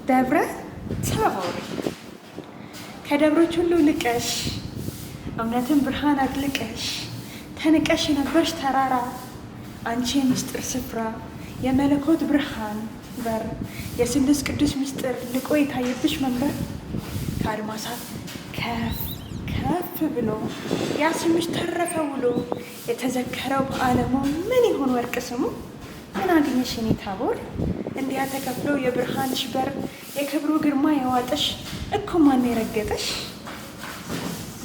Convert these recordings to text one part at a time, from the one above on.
ደብረ ታቦር ከደብሮች ሁሉ ልቀሽ እውነትን ብርሃን አጥልቀሽ ተንቀሽ የነበርሽ ተራራ አንቺ የምስጢር ስፍራ የመለኮት ብርሃን በር የስሉስ ቅዱስ ምስጢር ልቆ የታየብሽ መንበር ከአድማሳት ከፍ ብሎ ያ ስምሽ ተረፈ ውሎ የተዘከረው በዓለሙ ምን ይሆን ወርቅ ስሙ? ምን አገኘሽ የኔ ታቦር እንዲያ ተከፍሎ የብርሃንሽ በር የክብሩ ግርማ የዋጠሽ እኮ ማን የረገጠሽ?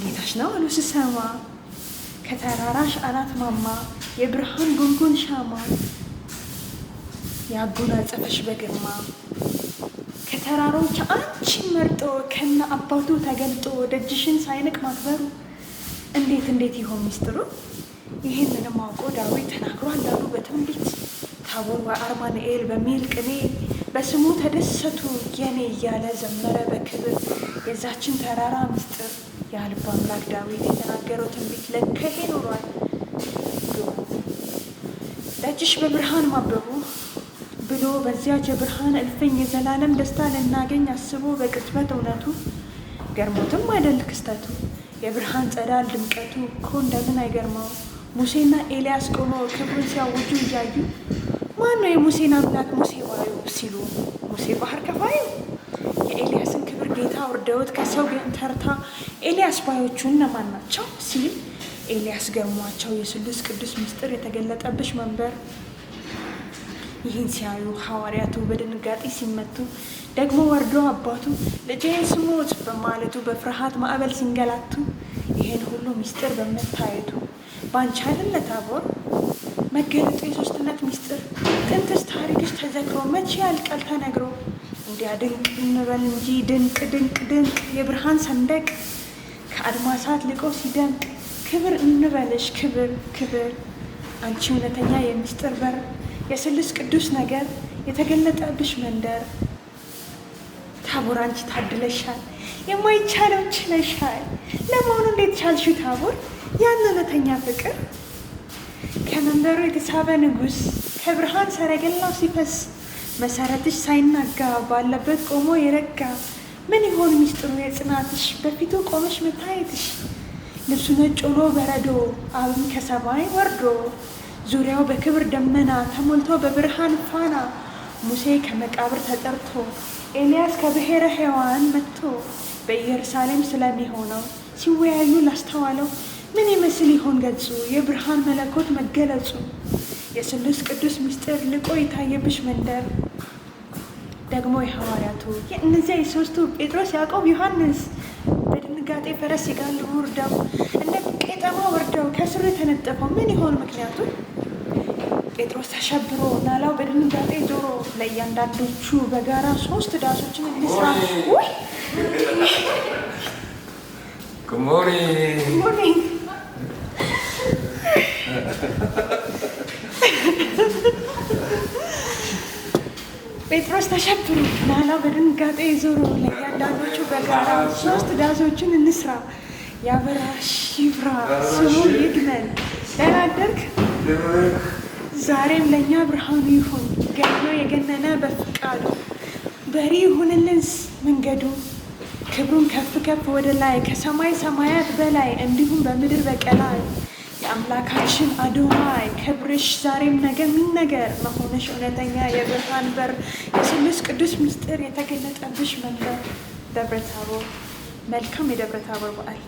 ጌታሽ ነው አሉ ስሰማ ከተራራሽ አናት ማማ የብርሃን ጉንጉን ሻማ ያጎናጸፈሽ በግርማ ከተራሮች አንቺን መርጦ ከነ አባቱ ተገልጦ ደጅሽን ሳይንቅ ማክበሩ እንዴት ይሆን ሚስጥሩ? ይህንንም አውቆ ዳዊት ተናግሯል አሉ በትንቢት ታቦር ወአርማኑኤል በሚል ቅኔ በስሙ ተደሰቱ የኔ እያለ ዘመረ በክብር የዛችን ተራራ ምስጢር የልበ አምላክ ዳዊት የተናገረው ትንቢት ለከሄ ኖሯል። ደጅሽ በብርሃን ማበቡ ብሎ በዚያች የብርሃን እልፍኝ የዘላለም ደስታ ልናገኝ አስቦ በቅጽበት እውነቱ ገርሞትም አይደል ክስተቱ የብርሃን ጸዳል ድምቀቱ እኮ እንደምን አይገርመው ሙሴና ኤልያስ ቆመው ክብሩን ሲያውጁ እያዩ ማነው የሙሴን አምላክ ሙሴ ባዩ ሲሉ ሙሴ ባህር ከፋዩ የኤልያስን ክብር ጌታ ወርደውት ከሰው ተርታ ኤልያስ ባዮቹ እነማን ናቸው ሲል ኤልያስ ገርሟቸው የስሉስ ቅዱስ ምስጢር የተገለጠብሽ መንበር ይህን ሲያዩ ሐዋርያቱ በድንጋጤ ሲመቱ ደግሞ ወርዶ አባቱ ልጄን ስሙት በማለቱ በፍርሃት ማዕበል ሲንገላቱ ይህን ሁሉ ምስጢር በመታየቱ ባንቺ አይደለ ታቦር መገለጡ የሶስትነት ምስጢር ጥንትስ ታሪክሽ ተዘክሮ መቼ ያልቃል ተነግሮ እንዲያ ድንቅ እንበል እንጂ ድንቅ የብርሃን ሰንደቅ ከአድማሳት ልቆ ሲደምቅ ክብር እንበልሽ ክብር አንቺ እውነተኛ የምስጢር በር የስሉስ ቅዱስ ነገር የተገለጠብሽ መንደር ታቦር አንቺ ታድለሻል የማይቻለው ችለሻል። ለመሆኑ እንዴት ቻልሽው ታቦር ያን እውነተኛ ፍቅር? ከመንበሩ የተሳበ ንጉሥ ከብርሃን ሰረገላው ሲፈስ መሰረትሽ ሳይናጋ ባለበት ቆሞ የረጋ ምን ይሆን ሚስጥሩ የጽናትሽ በፊቱ ቆመሽ መታየትሽ? ልብሱ ነጭ ሆኖ በረዶ አብም ከሰማይ ወርዶ ዙሪያው በክብር ደመና ተሞልቶ በብርሃን ፋና ሙሴ ከመቃብር ተጠርቶ ኤልያስ ከብሔረ ሕያዋን መጥቶ በኢየሩሳሌም ስለሚሆነው ሲወያዩ ላስተዋለው ምን ይመስል ይሆን ገጹ የብርሃን መለኮት መገለጹ የስሉስ ቅዱስ ምስጢር ልቆ የታየብሽ መንደር ደግሞ የሐዋርያቱ የእነዚያ የሶስቱ ጴጥሮስ ያዕቆብ ዮሐንስ በድንጋጤ ፈረስ ሲጋልቡ ወርደው እንደ ቄጠማ ወርደው ከስሩ የተነጠፈው ምን ይሆን ምክንያቱ? ጴጥሮስ ተሸብሮ ናላው በድንጋጤ ዞሮ ለእያንዳንዶቹ በጋራ 3 ዳሶችን እንስራ ወይ ጉሞሪ ጴጥሮስ ተሸብሮ ናላው በድንጋጤ ዞሮ ለእያንዳንዶቹ በጋራ 3 ዳሶችን እንስራ ያበራሽ ይብራ ስሙ ይግነን ደህና አደርክ ዛሬም ለእኛ ብርሃኑ ይሁን ገድሎ የገነነ በፍቃዱ በሪ ይሁንልን መንገዱ ክብሩን ከፍ ወደ ላይ ከሰማይ ሰማያት በላይ እንዲሁም በምድር በቀላይ የአምላካችን አዶናይ ክብርሽ ዛሬም ነገ ሚነገር መሆንሽ እውነተኛ የብርሃን በር የስሉስ ቅዱስ ምስጢር የተገለጠብሽ መንበር ደብረ ታቦር። መልካም የደብረ ታቦር በዓል።